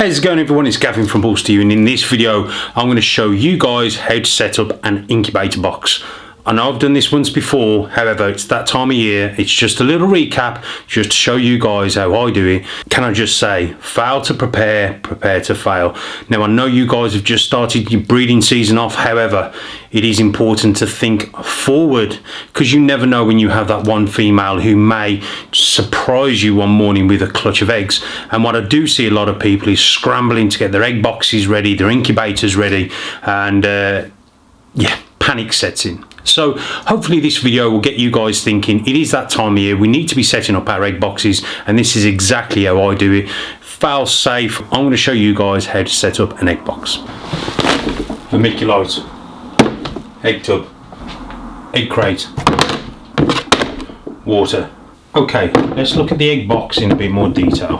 How's it going, everyone? It's Gavin from Balls to You, and in this video I'm going to show you guys how to set up an incubator box. I know I've done this once before, however it's that time of year. It's just a little recap just to show you guys how I do it. Can I just say, fail to prepare, prepare to fail. Now I know you guys have just started your breeding season off, however it is important to think forward, because you never know when you have that one female who may surprise you one morning with a clutch of eggs. And what I do see a lot of people is scrambling to get their egg boxes ready, their incubators ready, and yeah, panic sets in. So hopefully this video will get you guys thinking. It is that time of year, we need to be setting up our egg boxes, and this is exactly how I do it. Fail safe. I'm going to show you guys how to set up an egg box. Vermiculite, egg tub, egg crate, water. Okay, let's look at the egg box in a bit more detail.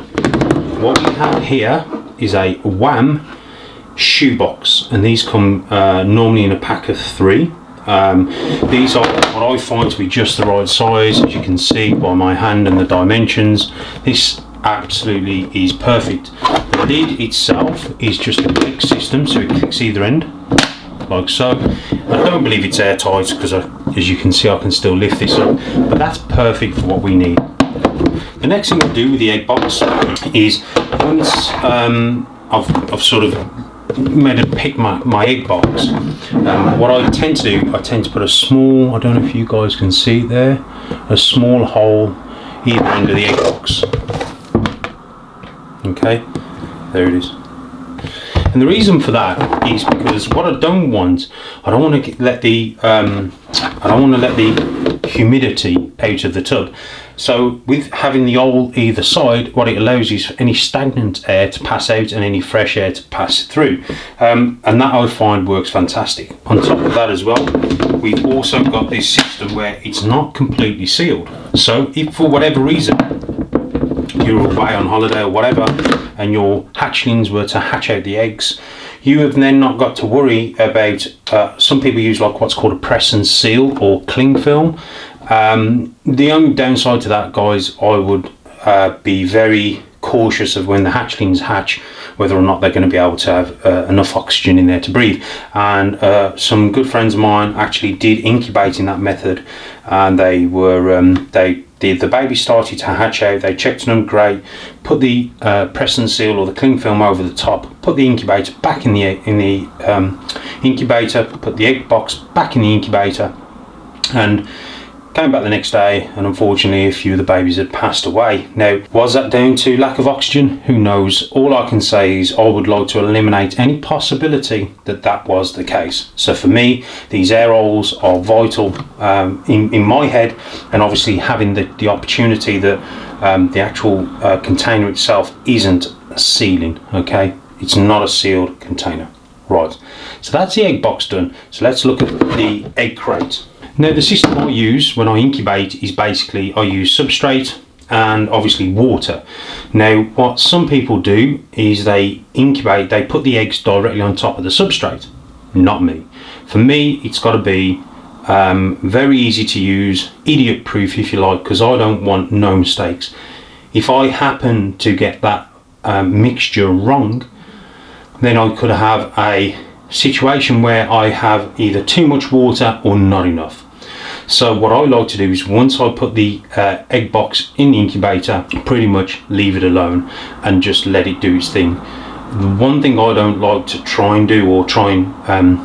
What we have here is a WAM shoebox, and these come normally in a pack of 3. These are what I find to be just the right size, as you can see by my hand and the dimensions. This absolutely is perfect. The lid itself is just a click system, so it clicks either end like so. I don't believe it's airtight because as you can see I can still lift this up, but that's perfect for what we need. The next thing I do with the egg box is once I've sort of made a pick my egg box, what I tend to do, I tend to put a small, I don't know if you guys can see there, a small hole either end of the egg box. Okay, there it is. And the reason for that is because what I don't want to let the humidity out of the tub. So with having the hole either side, what it allows is for any stagnant air to pass out and any fresh air to pass through, and that I find works fantastic. On top of that as well, we've also got this system where it's not completely sealed. So if for whatever reason you're away on holiday or whatever and your hatchlings were to hatch out the eggs, you have then not got to worry about, some people use like what's called a press and seal or cling film. The only downside to that, guys, I would be very cautious of when the hatchlings hatch, whether or not they're going to be able to have enough oxygen in there to breathe. And some good friends of mine actually did incubate in that method, and they were the baby started to hatch out. They checked them great, put the press and seal or the cling film over the top, put the incubator back in the incubator, put the egg box back in the incubator, and came back the next day, and unfortunately a few of the babies had passed away. Now, was that down to lack of oxygen? Who knows? All I can say is I would like to eliminate any possibility that that was the case. So for me, these air holes are vital in my head, and obviously having the opportunity that the actual container itself isn't sealing. Okay, it's not a sealed container. Right, so that's the egg box done. So let's look at the egg crate. Now the system I use when I incubate is basically I use substrate and obviously water. Now what some people do is they incubate, they put the eggs directly on top of the substrate. Not me. For me it's got to be very easy to use, idiot proof if you like, because I don't want no mistakes. If I happen to get that mixture wrong, then I could have a situation where I have either too much water or not enough. So what I like to do is once I put the egg box in the incubator, pretty much leave it alone and just let it do its thing. The one thing I don't like to try and do or try and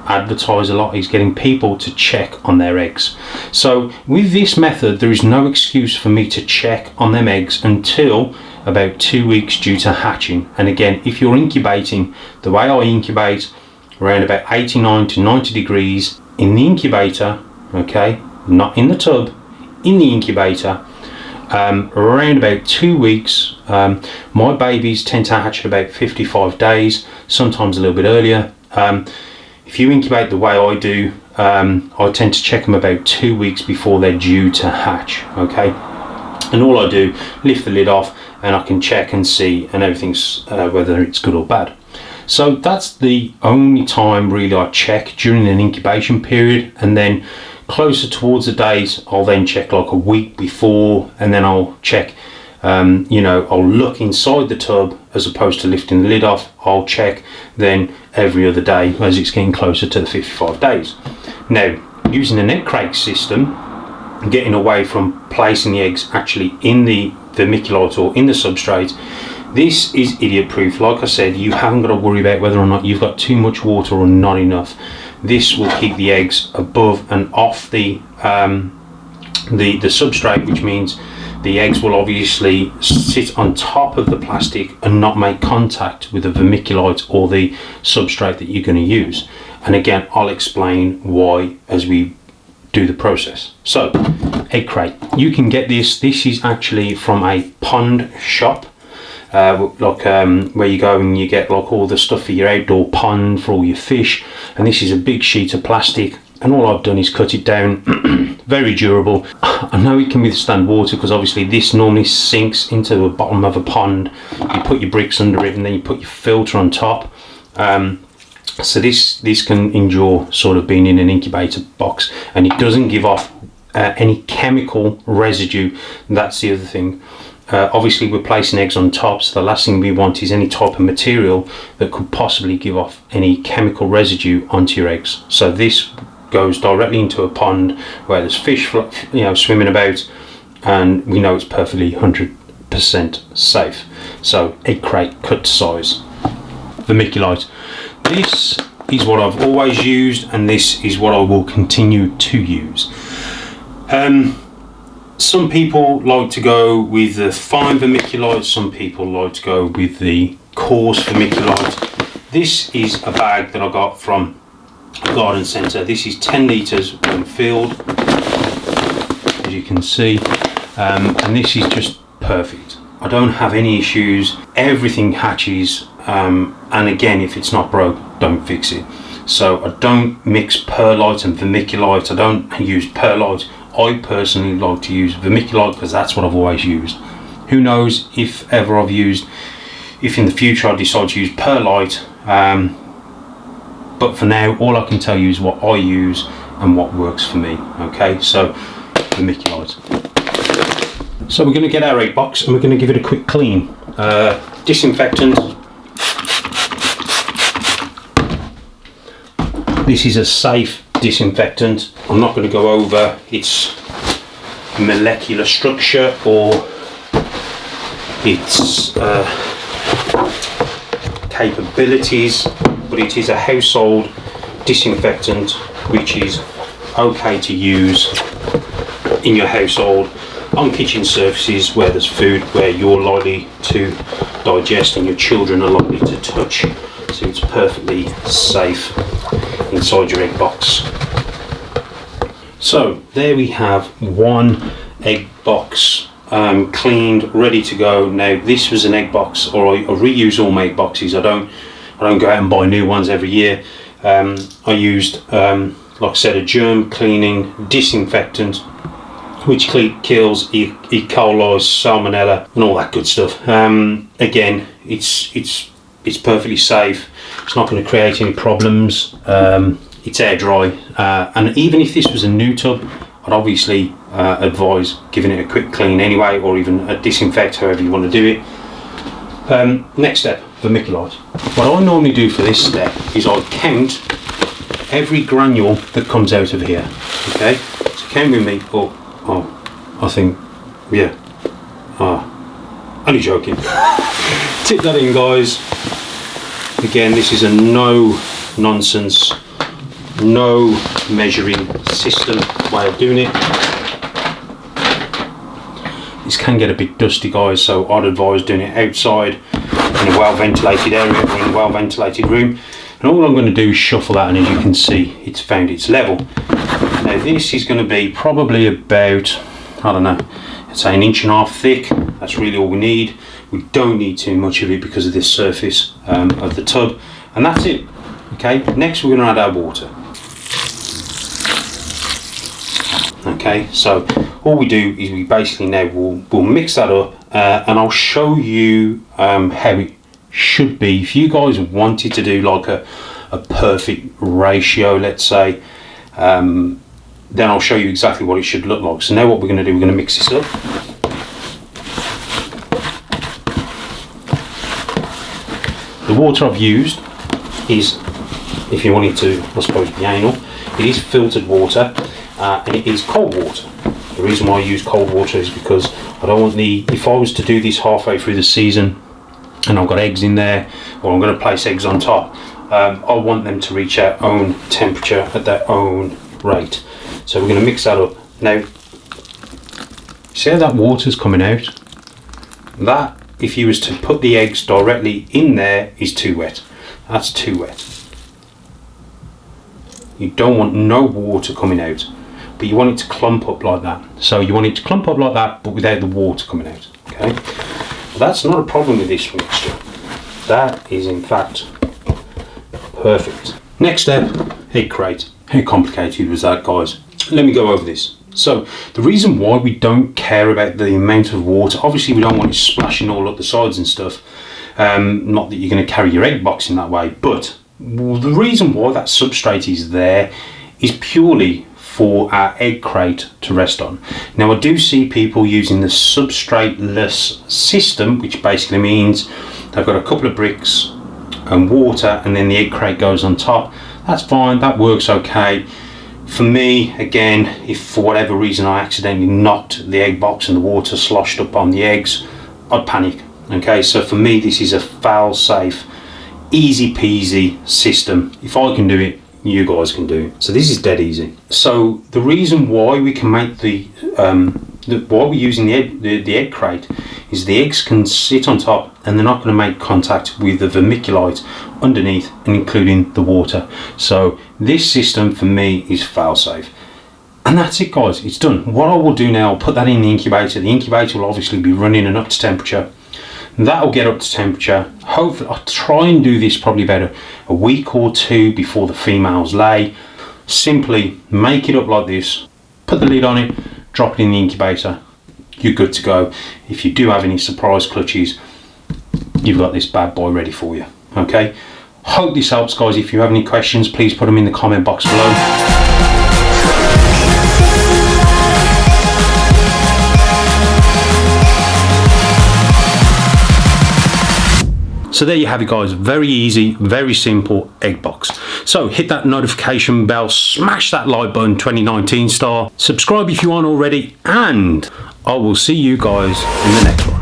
advertise a lot is getting people to check on their eggs. So with this method there is no excuse for me to check on them eggs until about 2 weeks due to hatching. And again, if you're incubating the way I incubate, around about 89 to 90 degrees in the incubator, okay, not in the tub, in the incubator, around about 2 weeks. My babies tend to hatch at about 55 days, sometimes a little bit earlier. If you incubate the way I do, I tend to check them about 2 weeks before they're due to hatch. Okay, and all I do, lift the lid off and I can check and see, and everything's whether it's good or bad. So that's the only time really I check during an incubation period, and then closer towards the days I'll then check like a week before, and then I'll check you know, I'll look inside the tub as opposed to lifting the lid off. I'll check then every other day as it's getting closer to the 55 days. Now, using the net crate system, getting away from placing the eggs actually in the vermiculite or in the substrate, this is idiot proof. Like I said, you haven't got to worry about whether or not you've got too much water or not enough. This will keep the eggs above and off the substrate, which means the eggs will obviously sit on top of the plastic and not make contact with the vermiculite or the substrate that you're going to use. And again, I'll explain why as we do the process. So, egg crate. You can get this. This is actually from a pond shop. Where you go and you get like all the stuff for your outdoor pond for all your fish, and this is a big sheet of plastic, and all I've done is cut it down. Very durable. I know it can withstand water because obviously this normally sinks into the bottom of a pond. You put your bricks under it and then you put your filter on top, so this can endure sort of being in an incubator box, and it doesn't give off any chemical residue. That's the other thing. Obviously we're placing eggs on top, so the last thing we want is any type of material that could possibly give off any chemical residue onto your eggs. So this goes directly into a pond where there's fish, you know, swimming about, and we know it's perfectly 100% safe. So egg crate cut to size. Vermiculite. This is what I've always used, and this is what I will continue to use. Some people like to go with the fine vermiculite, some people like to go with the coarse vermiculite. This is a bag that I got from a garden centre. This is 10 litres when filled, as you can see, and this is just perfect. I don't have any issues, everything hatches, and again, if it's not broke, don't fix it. So I don't mix perlite and vermiculite, I don't use perlite. I personally like to use vermiculite because that's what I've always used. Who knows if in the future I decide to use perlite, but for now all I can tell you is what I use and what works for me. Okay, so vermiculite. So we're going to get our egg box and we're going to give it a quick clean. Disinfectant. This is a safe disinfectant. I'm not going to go over its molecular structure or its capabilities, but it is a household disinfectant which is okay to use in your household on kitchen surfaces where there's food where you're likely to digest and your children are likely to touch, so it's perfectly safe inside your egg box. So there we have one egg box cleaned, ready to go. Now this was an egg box, or I reuse all my egg boxes. I don't go out and buy new ones every year. I used like I said, a germ cleaning disinfectant which kills E. coli, salmonella and all that good stuff. Again, it's perfectly safe. It's not going to create any problems. It's air dry, and even if this was a new tub, I'd obviously advise giving it a quick clean anyway, or even a disinfect, however you want to do it. Next step, vermiculite. What I normally do for this step is I count every granule that comes out of here. Okay, so count with me. I think, yeah. Only joking. Tip that in, guys. Again, this is a no nonsense, no measuring system way of doing it. This can get a bit dusty, guys, so I'd advise doing it outside in a well ventilated area or in a well ventilated room. And all I'm going to do is shuffle that, and as you can see, it's found its level. Now this is going to be probably about, I don't know, let's say 1.5 inches thick. That's really all we need. We don't need too much of it because of this surface of the tub, and that's it. Okay, next we're going to add our water. Okay, so all we do is we basically now we'll mix that up, and I'll show you how it should be. If you guys wanted to do like a perfect ratio, let's say, then I'll show you exactly what it should look like. So now what we're going to do, we're going to mix this up. water I've used is, if you wanted to, I suppose, be anal, it is filtered water, and it is cold water. The reason why I use cold water is because I don't want if I was to do this halfway through the season and I've got eggs in there, or I'm going to place eggs on top, I want them to reach our own temperature at their own rate. So we're going to mix that up. Now, see how that water's coming out? That, if you was to put the eggs directly in there, is too wet. That's too wet. You don't want no water coming out, but you want it to clump up like that. So you want it to clump up like that, but without the water coming out. Okay, but that's not a problem with this mixture. That is in fact perfect. Next step, egg crate. How complicated was that, guys? Let me go over this. So the reason why we don't care about the amount of water, obviously we don't want it splashing all up the sides and stuff. Not that you're going to carry your egg box in that way, but the reason why that substrate is there is purely for our egg crate to rest on. Now, I do see people using the substrate-less system, which basically means they've got a couple of bricks and water, and then the egg crate goes on top. That's fine, that works okay. For me, again, if for whatever reason I accidentally knocked the egg box and the water sloshed up on the eggs, I'd panic. Okay, so for me, this is a fail-safe, easy peasy system. If I can do it, you guys can do it. So this is dead easy. So the reason why we can make why we're using the egg crate is the eggs can sit on top and they're not going to make contact with the vermiculite underneath and including the water. So this system for me is fail safe. And that's it, guys, it's done. What I will do now, I'll put that in the incubator. The incubator will obviously be running and up to temperature. That'll get up to temperature. Hopefully, I'll try and do this probably about a week or two before the females lay. Simply make it up like this, put the lid on it, drop it in the incubator. You're good to go. If you do have any surprise clutches, you've got this bad boy ready for you. Okay, hope this helps, guys. If you have any questions, please put them in the comment box below. So there you have it, guys. Very easy, very simple egg box. So hit that notification bell, smash that like button 2019 style, subscribe if you aren't already, and I will see you guys in the next one.